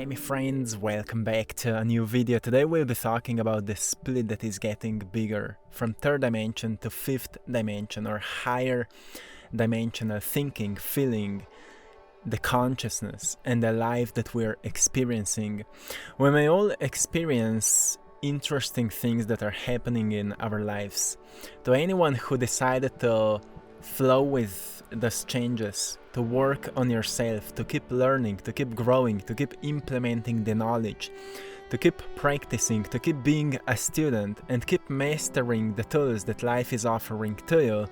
Hey my friends, welcome back to a new video. Today we'll be talking about the split that is getting bigger from third dimension to fifth dimension or higher dimensional thinking, feeling, the consciousness and the life that we're experiencing. We may all experience interesting things that are happening in our lives. To anyone who decided to flow with those changes, to work on yourself, to keep learning, to keep growing, to keep implementing the knowledge, to keep practicing, to keep being a student and keep mastering the tools that life is offering to you.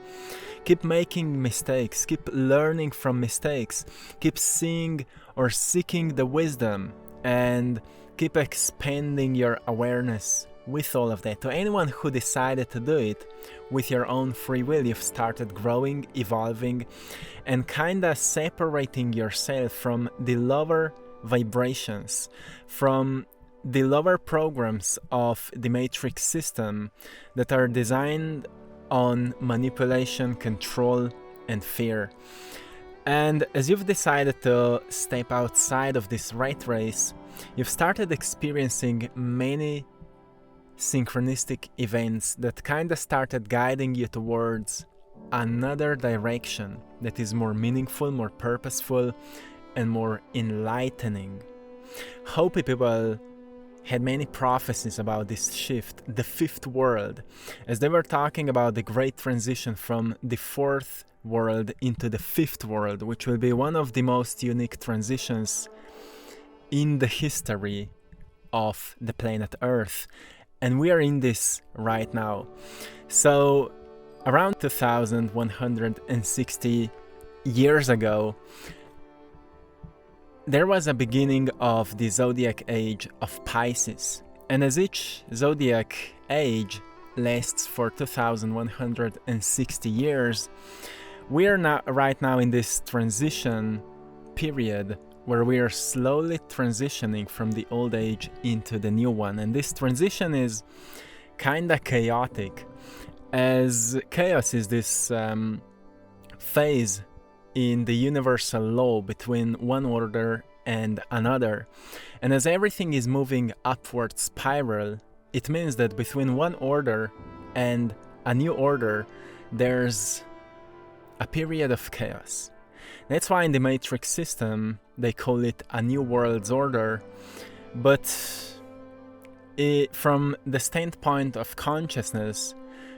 Keep making mistakes, keep learning from mistakes, keep seeing or seeking the wisdom, and keep expanding your awareness with all of that. To anyone who decided to do it with your own free will, you've started growing, evolving, and kinda separating yourself from the lower vibrations, from the lower programs of the matrix system that are designed on manipulation, control, and fear. And as you've decided to step outside of this rat race, you've started experiencing many synchronistic events that kinda started guiding you towards another direction that is more meaningful, more purposeful, and more enlightening. Hopi people had many prophecies about this shift, the fifth world, as they were talking about the great transition from the fourth world into the fifth world, which will be one of the most unique transitions in the history of the planet Earth. And we are in this right now. So around 2160 years ago, there was a beginning of the zodiac age of Pisces. And as each zodiac age lasts for 2160 years, we are right now in this transition period where we are slowly transitioning from the old age into the new one. And this transition is kinda chaotic, as chaos is this phase in the universal law between one order and another. And as everything is moving upward spiral, it means that between one order and a new order, there's a period of chaos. That's why in the matrix system, they call it a new world's order. But from the standpoint of consciousness,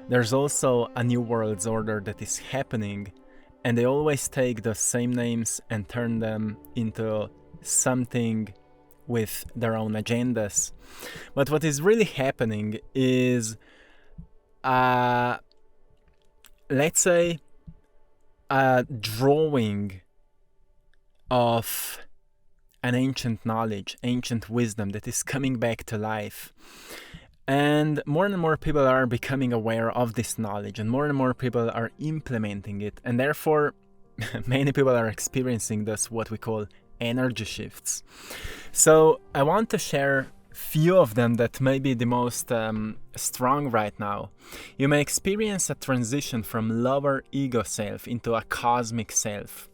there's also a new world's order that is happening. And they always take the same names and turn them into something with their own agendas. But what is really happening is, let's say, a drawing of an ancient knowledge, ancient wisdom that is coming back to life. And more people are becoming aware of this knowledge, and more people are implementing it. And therefore, many people are experiencing this, what we call energy shifts. So I want to share few of them that may be the most strong right now. You may experience a transition from lower ego self into a cosmic self.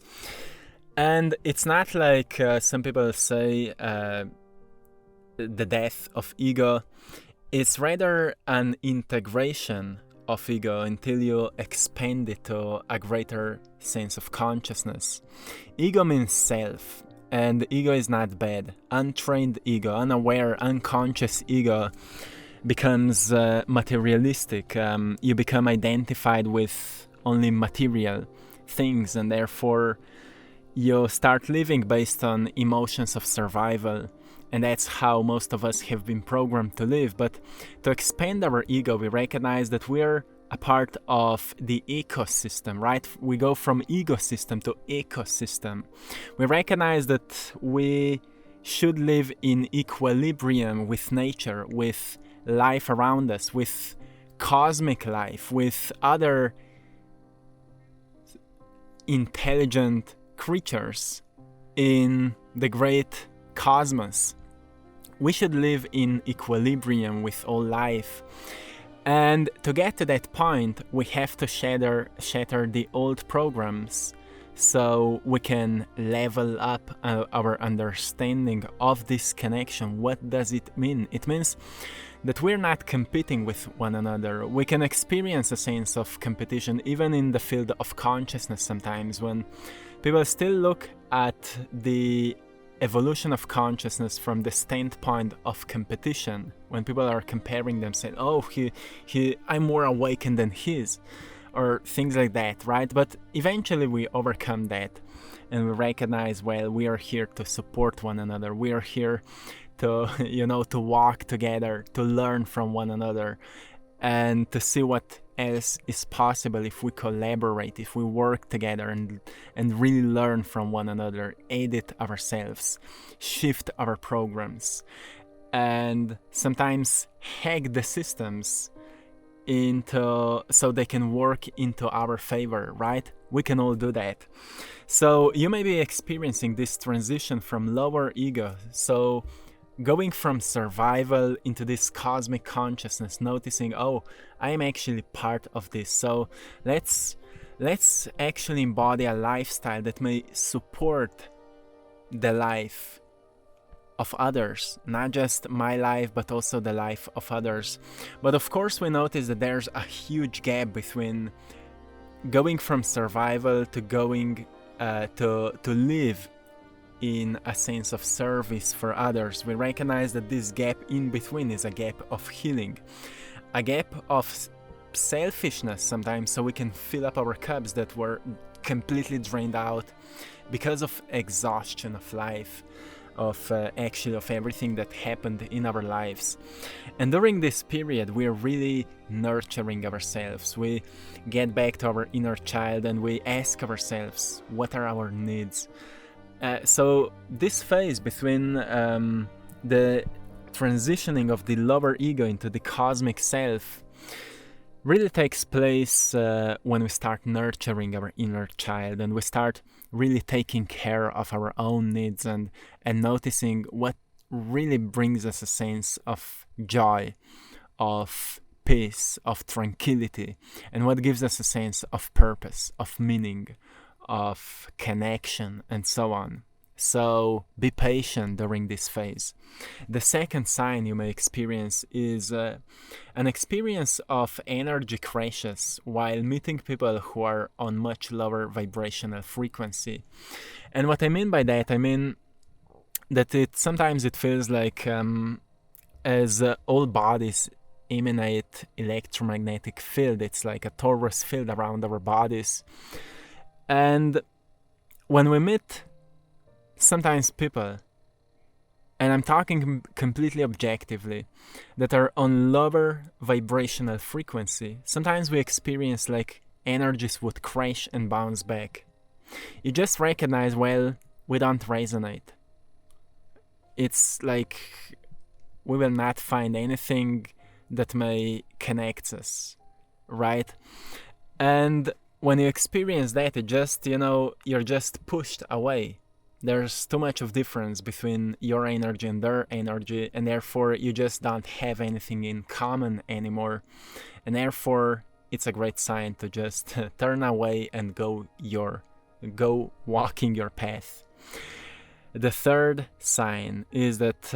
And it's not like some people say the death of ego. It's rather an integration of ego until you expand it to a greater sense of consciousness. Ego means self. And ego is not bad. Untrained ego, unaware, unconscious ego becomes materialistic. You become identified with only material things, and therefore you start living based on emotions of survival. And that's how most of us have been programmed to live. But to expand our ego, we recognize that we're a part of the ecosystem, right? We go from ecosystem to ecosystem. We recognize that we should live in equilibrium with nature, with life around us, with cosmic life, with other intelligent creatures in the great cosmos. We should live in equilibrium with all life. And to get to that point, we have to shatter the old programs so we can level up our understanding of this connection. What does it mean? It means that we're not competing with one another. We can experience a sense of competition even in the field of consciousness sometimes, when people still look at the evolution of consciousness from the standpoint of competition. When people are comparing them, saying, "Oh, I'm more awakened than his," or things like that, right? But eventually we overcome that and we recognize, well, we are here to support one another. We are here to, to walk together, to learn from one another, and to see what else is possible if we collaborate, if we work together and really learn from one another, edit ourselves, shift our programs, and sometimes hack the systems so they can work into our favor, right? We can all do that. So you may be experiencing this transition from lower ego, so going from survival into this cosmic consciousness, noticing, oh, I am actually part of this. So let's actually embody a lifestyle that may support the life of others, not just my life, but also the life of others. But of course, we notice that there's a huge gap between going from survival to going to live in a sense of service for others. We recognize that this gap in between is a gap of healing, a gap of selfishness sometimes, so we can fill up our cups that were completely drained out because of exhaustion of life, of everything that happened in our lives. And during this period, we are really nurturing ourselves. We get back to our inner child and we ask ourselves, what are our needs? So this phase between the transitioning of the lower ego into the cosmic self really takes place when we start nurturing our inner child and we start really taking care of our own needs and noticing what really brings us a sense of joy, of peace, of tranquility, and what gives us a sense of purpose, of meaning, of connection, and so on. So be patient during this phase. The second sign you may experience is an experience of energy crashes while meeting people who are on much lower vibrational frequency. And what I mean by that, I mean that sometimes it feels like as all bodies emanate electromagnetic field, it's like a torus field around our bodies. And when we meet sometimes people, and I'm talking completely objectively, that are on lower vibrational frequency, sometimes we experience like energies would crash and bounce back. You just recognize, well, we don't resonate. It's like we will not find anything that may connect us, right? And when you experience that, it just, you're just pushed away. There's too much of difference between your energy and their energy, and therefore you just don't have anything in common anymore. And therefore, it's a great sign to just turn away and go walking your path. The third sign is that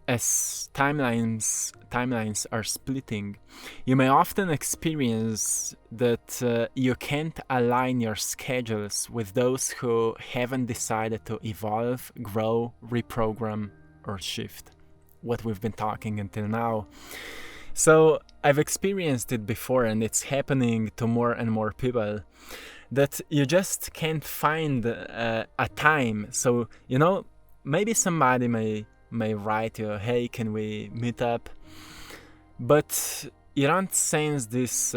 as timelines are splitting, you may often experience that you can't align your schedules with those who haven't decided to evolve, grow, reprogram, or shift. What we've been talking until now. So I've experienced it before, and it's happening to more and more people, that you just can't find a time. So, maybe somebody may write you, hey, can we meet up? But you don't sense this,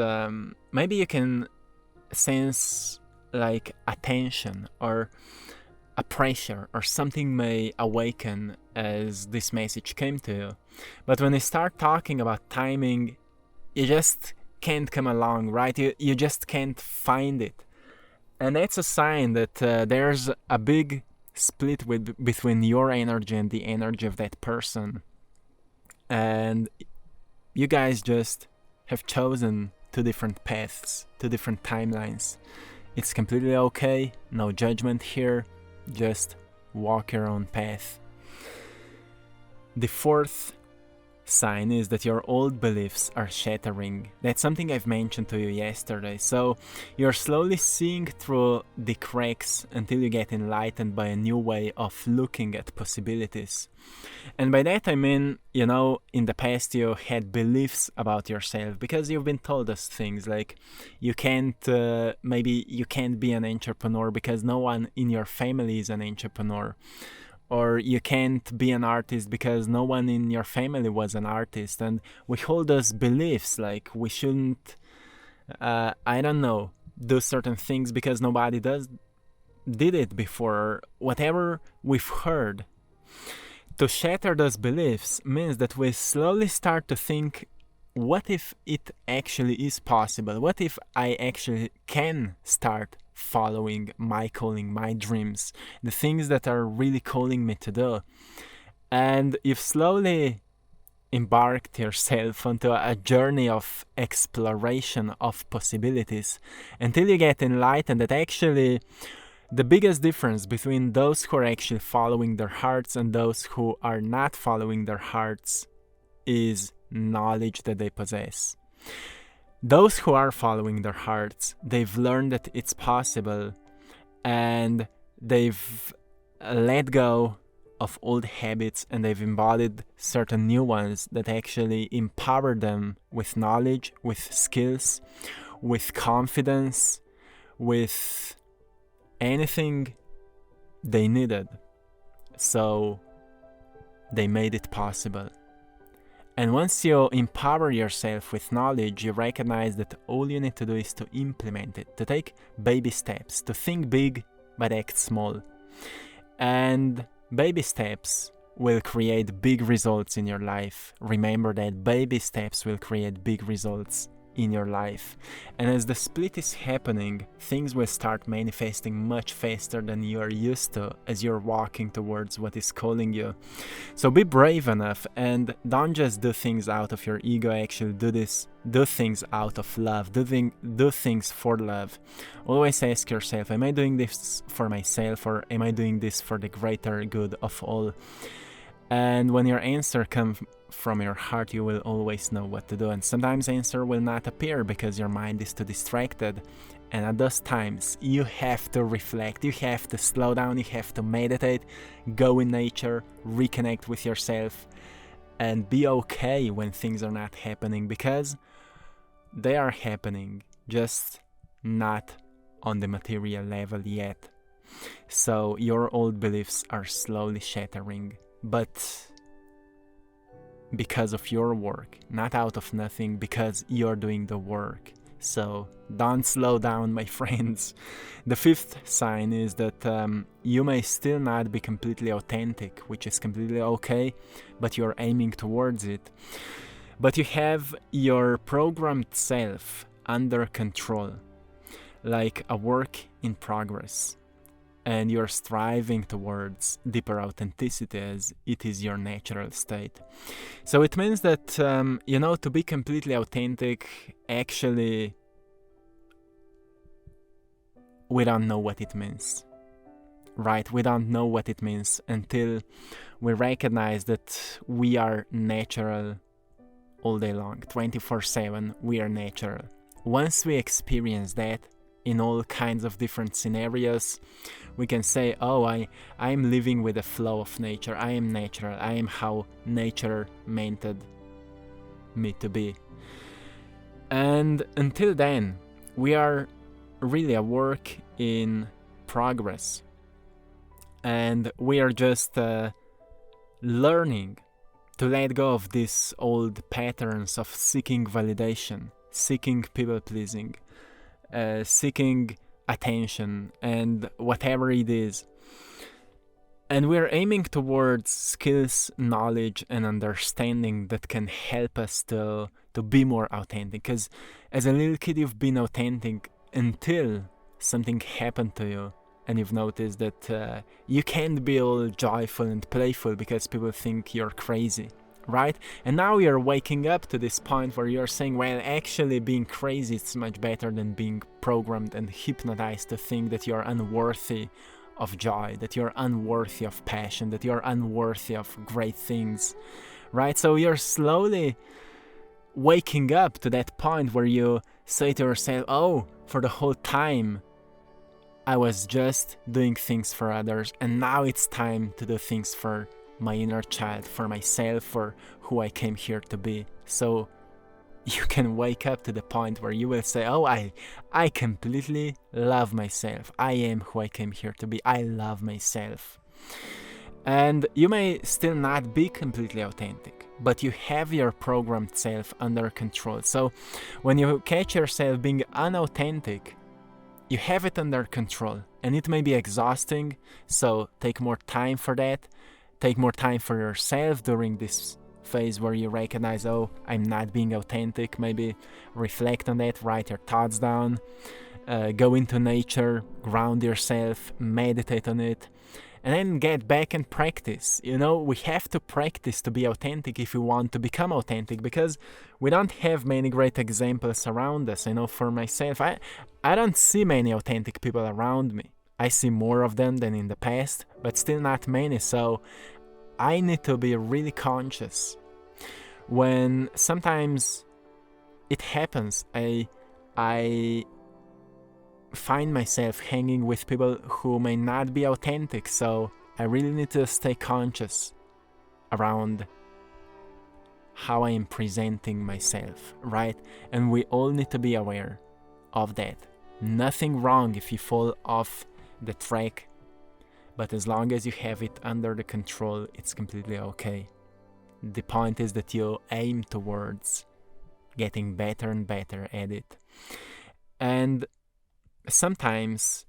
maybe you can sense like a tension or a pressure or something may awaken as this message came to you. But when you start talking about timing, you just can't come along, right? You just can't find it. And that's a sign that there's a big split between your energy and the energy of that person, and you guys just have chosen two different paths, two different timelines, It's completely okay, no judgment here, just walk your own path. The fourth sign is that your old beliefs are shattering. That's something I've mentioned to you yesterday. So you're slowly seeing through the cracks until you get enlightened by a new way of looking at possibilities. And by that I mean, you know, in the past you had beliefs about yourself because you've been told us things like you can't, maybe you can't be an entrepreneur because no one in your family is an entrepreneur. Or you can't be an artist because no one in your family was an artist. And we hold those beliefs like we shouldn't, I don't know, do certain things because nobody did it before, or whatever we've heard. To shatter those beliefs means that we slowly start to think, what if it actually is possible? What if I actually can start following my calling, my dreams, the things that are really calling me to do? And you've slowly embarked yourself onto a journey of exploration of possibilities until you get enlightened that actually the biggest difference between those who are actually following their hearts and those who are not following their hearts is knowledge that they possess. Those who are following their hearts, they've learned that it's possible and they've let go of old habits and they've embodied certain new ones that actually empower them with knowledge, with skills, with confidence, with anything they needed. So they made it possible. And once you empower yourself with knowledge, you recognize that all you need to do is to implement it, to take baby steps, to think big but act small. And baby steps will create big results in your life. Remember that baby steps will create big results in your life. And as the split is happening, things will start manifesting much faster than you are used to as you're walking towards what is calling you. So be brave enough and don't just do things out of your ego. Actually do things out of love, do things for love. Always ask yourself, am I doing this for myself or am I doing this for the greater good of all? And when your answer comes from your heart, you will always know what to do. And sometimes answer will not appear because your mind is too distracted. And at those times, you have to reflect, you have to slow down, you have to meditate, go in nature, reconnect with yourself, and be okay when things are not happening because they are happening, just not on the material level yet. So your old beliefs are slowly shattering. But because of your work, not out of nothing, because you're doing the work. So don't slow down, my friends. The fifth sign is that you may still not be completely authentic, which is completely okay, but you're aiming towards it. But you have your programmed self under control, like a work in progress. And you're striving towards deeper authenticity as it is your natural state. So it means that, to be completely authentic, actually, we don't know what it means, right? We don't know what it means until we recognize that we are natural all day long, 24/7, we are natural. Once we experience that, in all kinds of different scenarios, we can say, oh, I'm living with the flow of nature. I am natural. I am how nature meant me to be. And until then, we are really a work in progress. And we are just learning to let go of these old patterns of seeking validation, seeking people-pleasing, seeking attention and whatever it is. And we're aiming towards skills, knowledge and understanding that can help us to be more authentic. Because as a little kid you've been authentic until something happened to you and you've noticed that you can't be all joyful and playful because people think you're crazy right? And now you're waking up to this point where you're saying, well, actually being crazy is much better than being programmed and hypnotized to think that you're unworthy of joy, that you're unworthy of passion, that you're unworthy of great things, right? So you're slowly waking up to that point where you say to yourself, oh, for the whole time I was just doing things for others, and now it's time to do things for my inner child, for myself, for who I came here to be. So you can wake up to the point where you will say, oh, I completely love myself. I am who I came here to be. I love myself. And you may still not be completely authentic, but you have your programmed self under control. So when you catch yourself being unauthentic, you have it under control, and it may be exhausting, so take more time for that. Take more time for yourself during this phase where you recognize, oh, I'm not being authentic. Maybe reflect on that, write your thoughts down, go into nature, ground yourself, meditate on it, and then get back and practice. You know, we have to practice to be authentic if we want to become authentic, because we don't have many great examples around us. I know for myself, I don't see many authentic people around me. I see more of them than in the past, but still not many. So I need to be really conscious when sometimes it happens. I find myself hanging with people who may not be authentic, so I really need to stay conscious around how I am presenting myself, right? And we all need to be aware of that. Nothing wrong if you fall off the track, but as long as you have it under the control, it's completely okay. The point is that you aim towards getting better and better at it. And sometimes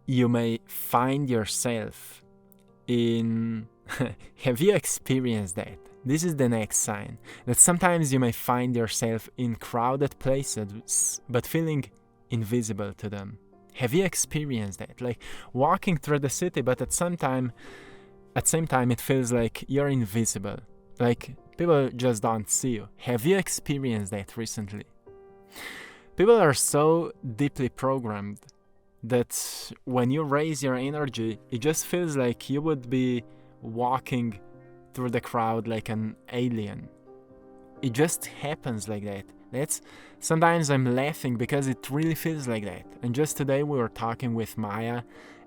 you may find yourself in have you experienced that? This is the next sign, that sometimes you may find yourself in crowded places but feeling invisible to them. Have you experienced that? Like walking through the city, but at the same time it feels like you're invisible, like people just don't see you. Have you experienced that recently? People are so deeply programmed that when you raise your energy, it just feels like you would be walking through the crowd like an alien. It just happens like that. Sometimes I'm laughing because it really feels like that. And just today we were talking with Maya,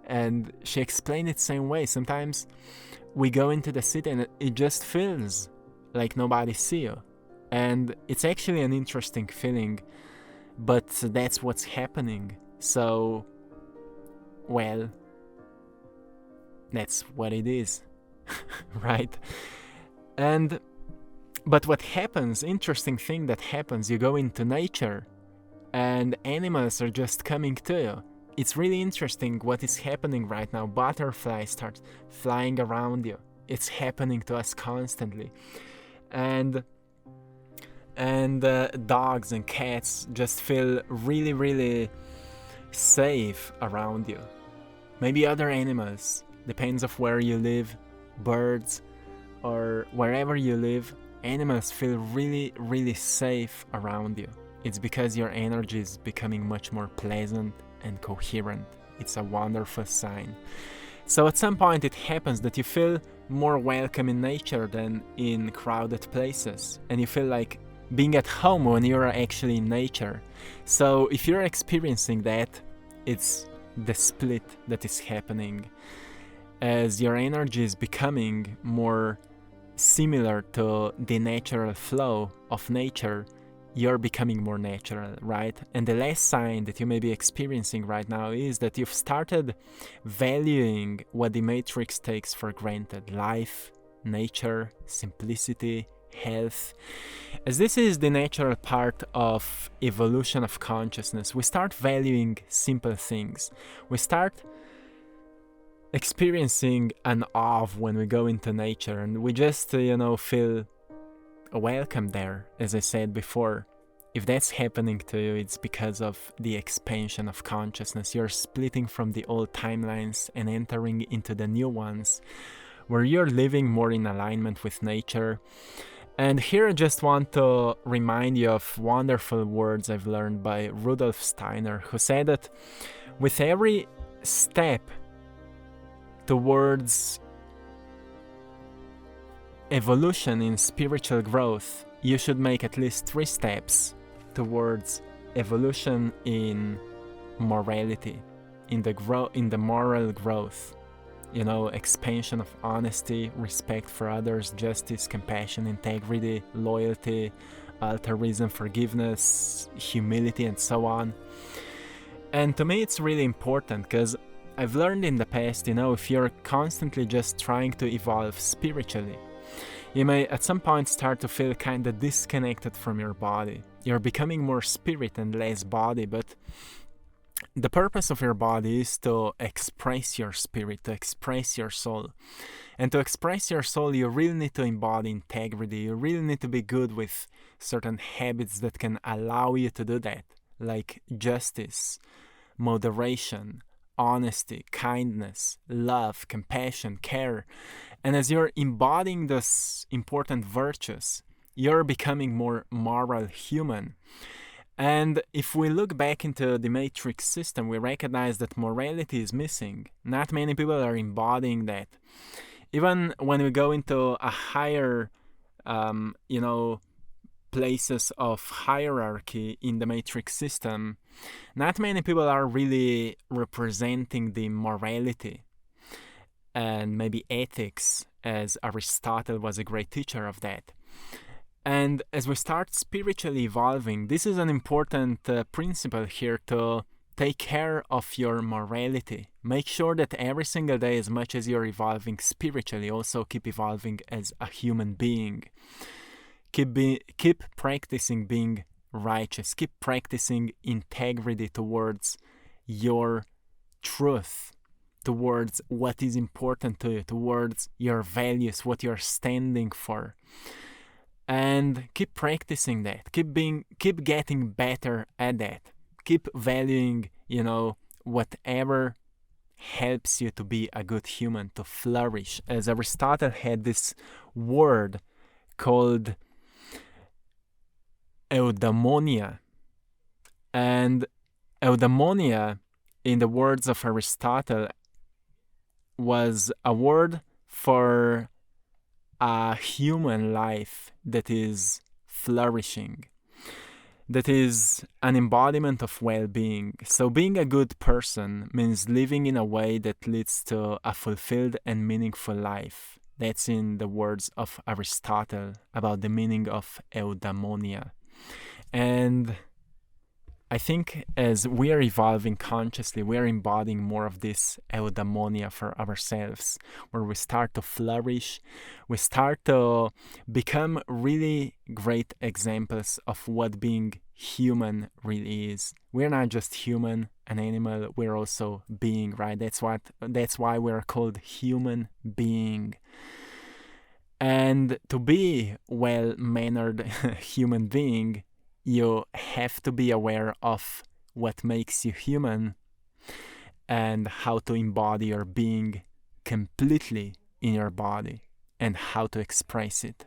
and she explained it the same way. Sometimes we go into the city and it just feels like nobody sees you. And it's actually an interesting feeling, but that's what's happening. So, well, that's what it is, right? But what happens, interesting thing that happens, you go into nature and animals are just coming to you. It's really interesting what is happening right now. Butterflies start flying around you. It's happening to us constantly. And dogs and cats just feel really, really safe around you. Maybe other animals, depends of where you live, birds, or wherever you live, animals feel really, really safe around you. It's because your energy is becoming much more pleasant and coherent. It's a wonderful sign. So at some point it happens that you feel more welcome in nature than in crowded places, and you feel like being at home when you're actually in nature. So if you're experiencing that, it's the split that is happening. As your energy is becoming more similar to the natural flow of nature, you're becoming more natural, right? And the last sign that you may be experiencing right now is that you've started valuing what the Matrix takes for granted: life, nature, simplicity, health. As this is the natural part of evolution of consciousness, we start valuing simple things. We start experiencing an awe when we go into nature, and we just, feel welcome there, as I said before. If that's happening to you, it's because of the expansion of consciousness. You're splitting from the old timelines and entering into the new ones, where you're living more in alignment with nature. And here I just want to remind you of wonderful words I've learned by Rudolf Steiner, who said that with every step towards evolution in spiritual growth, you should make at least 3 steps towards evolution in morality, in the moral growth. Expansion of honesty, respect for others, justice, compassion, integrity, loyalty, altruism, forgiveness, humility, and so on. And to me, it's really important because I've learned in the past, if you're constantly just trying to evolve spiritually, you may at some point start to feel kind of disconnected from your body. You're becoming more spirit and less body, but the purpose of your body is to express your spirit, to express your soul. And to express your soul, you really need to embody integrity. You really need to be good with certain habits that can allow you to do that, like justice, moderation, honesty, kindness, love, compassion, care. And as you're embodying those important virtues, you're becoming more moral human. And if we look back into the matrix system, we recognize that morality is missing. Not many people are embodying that. Even when we go into a higher, places of hierarchy in the matrix system, not many people are really representing the morality and maybe ethics, as Aristotle was a great teacher of that. And as we start spiritually evolving, this is an important principle here to take care of your morality. Make sure that every single day, as much as you're evolving spiritually, also keep evolving as a human being. Keep practicing being righteous. Keep practicing integrity towards your truth, towards what is important to you, towards your values, what you're standing for. And keep practicing that. Keep getting better at that. Keep valuing, whatever helps you to be a good human, to flourish. As Aristotle had this word called eudaimonia. And eudaimonia, in the words of Aristotle, was a word for a human life that is flourishing, that is an embodiment of well-being. So being a good person means living in a way that leads to a fulfilled and meaningful life. That's in the words of Aristotle about the meaning of eudaimonia. And I think as we are evolving consciously, we are embodying more of this eudaimonia for ourselves, where we start to flourish, we start to become really great examples of what being human really is. We're not just human, an animal, we're also being, right? That's why we're called human being. And to be well-mannered human being, you have to be aware of what makes you human and how to embody your being completely in your body and how to express it.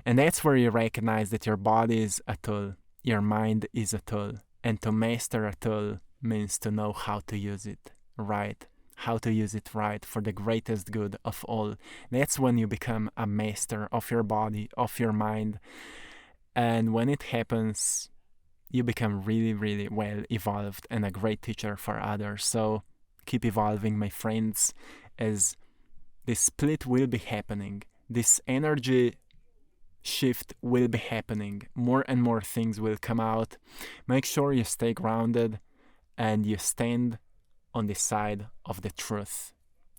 And that's where you recognize that your body is a tool, your mind is a tool, and to master a tool means to know how to use it right, how to use it right for the greatest good of all. That's when you become a master of your body, of your mind. And when it happens, you become really, really well evolved and a great teacher for others. So keep evolving, my friends, as this split will be happening. This energy shift will be happening. More and more things will come out. Make sure you stay grounded and you stand on the side of the truth.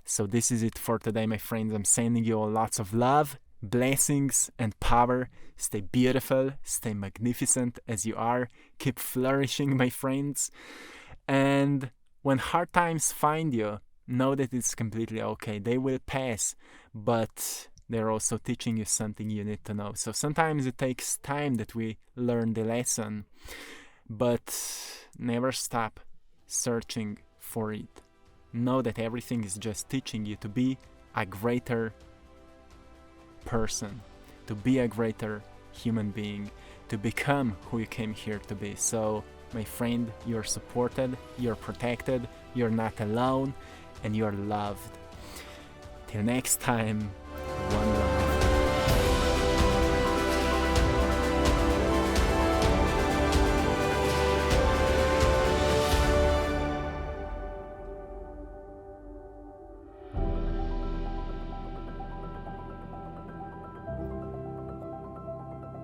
So this is it for today, my friends. I'm sending you all lots of love, blessings, and power. Stay beautiful, stay magnificent as you are. Keep flourishing, my friends. And when hard times find you, know that it's completely okay. They will pass, but they're also teaching you something you need to know. So sometimes it takes time that we learn the lesson, but never stop searching for it. Know that everything is just teaching you to be a greater person, to be a greater human being, to become who you came here to be. So, my friend, you're supported, you're protected, you're not alone, and you're loved. Till next time, one